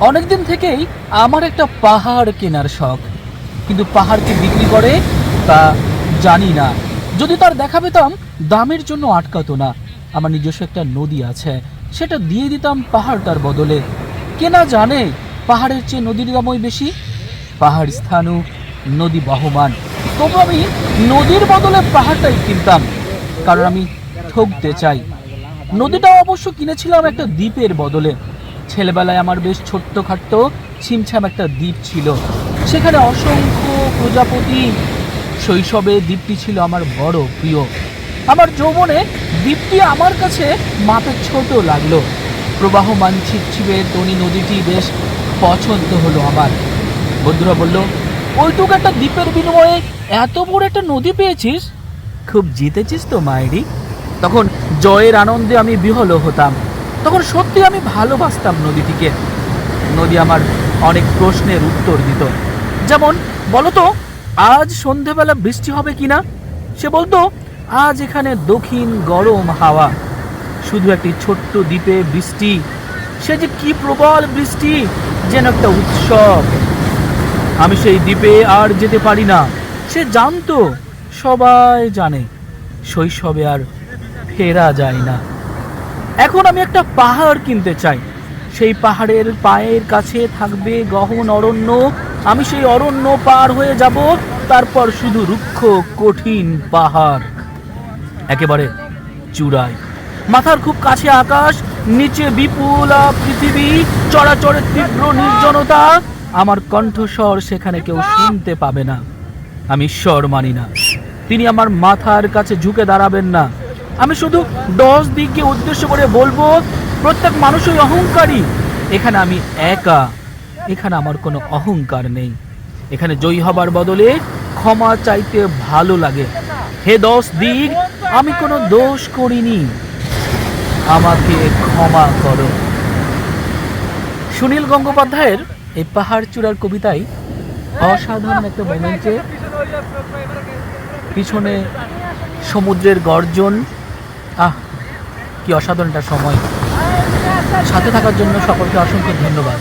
অনেকদিন থেকেই আমার একটা পাহাড় কেনার শখ, কিন্তু পাহাড়কে বিক্রি করে তা জানি না। যদি তার দেখা পেতাম দামের জন্য আটকাতো না। আমার নিজস্ব একটা নদী আছে, সেটা দিয়ে দিতাম পাহাড়টার বদলে। কেনা জানে পাহাড়ের চেয়ে নদীর দামই বেশি। পাহাড় স্থানু, নদী বহমান, তবু আমি নদীর বদলে পাহাড়টাই কিনতাম, কারণ আমি ঠকতে চাই। নদীটাও অবশ্য কিনেছিলাম একটা দ্বীপের বদলে। ছেলেবেলায় আমার বেশ ছোট্টখাট্ট ছিমছাম একটা দ্বীপ ছিল, সেখানে অসংখ্য প্রজাপতি। শৈশবে দ্বীপটি ছিল আমার বড় প্রিয়। আমার যৌবনে দ্বীপটি আমার কাছে মাপে ছোট লাগলো। প্রবাহমান ছিপছিপে তনি নদীটি বেশ পছন্দ হলো আমার। বন্ধুরা বলল, ওইটুকু একটা দ্বীপের বিনিময়ে এত বড় একটা নদী পেয়েছিস, খুব জিতেছিস তো মায়েরি। তখন জয়ের আনন্দে আমি বিহ্বল হতাম। তখন সত্যি আমি ভালোবাসতাম নদীটিকে। নদী আমার অনেক প্রশ্নের উত্তর দিত, যেমন, বলতো আজ সন্ধেবেলা বৃষ্টি হবে কিনা। সে বলতো, আজ এখানে দক্ষিণ গরম হাওয়া। শুধু একটি ছোট্ট দ্বীপে বৃষ্টি, সে যে কি প্রবল বৃষ্টি, যেন একটা উৎসব। আমি সেই দ্বীপে আর যেতে পারি না। সে জানতো, সবাই জানে, শৈশবে আর ফেরা যায় না। এখন আমি একটা পাহাড় কিনতে চাই। সেই পাহাড়ের পায়ের কাছে থাকবে গহন অরণ্য। আমি সেই অরণ্য পার হয়ে যাব, তারপর শুধু রুক্ষ কঠিন পাহাড়। একেবারে চূড়ায়, মাথার খুব কাছে আকাশ, নিচে বিপুল পৃথিবী, চরাচরের তীব্র নির্জনতা। আমার কণ্ঠস্বর সেখানে কেউ শুনতে পাবে না। আমি ঈশ্বর মানি না, তিনি আমার মাথার কাছে ঝুঁকে দাঁড়াবেন না। আমি শুধু 10 দিককে উদ্দেশ্য করে বলবো, প্রত্যেক মানুষই অহংকারী। এখানে আমি একা, এখানে আমার কোনো অহংকার নেই। এখানে জয়ী হবার বদলে ক্ষমা চাইতে ভালো লাগে। হে 10 দিক, আমি কোনো দোষ করিনি, আমাকে ক্ষমা করো। সুনীল গঙ্গোপাধ্যায়ের এই পাহাড় চূড়ার কবিতায় অসাধারণ একটা মোমেন্টে পিছনে সমুদ্রের গর্জন। কি অসাধারণ একটা সময়। সাথে থাকার জন্য সকলকে অসংখ্য ধন্যবাদ।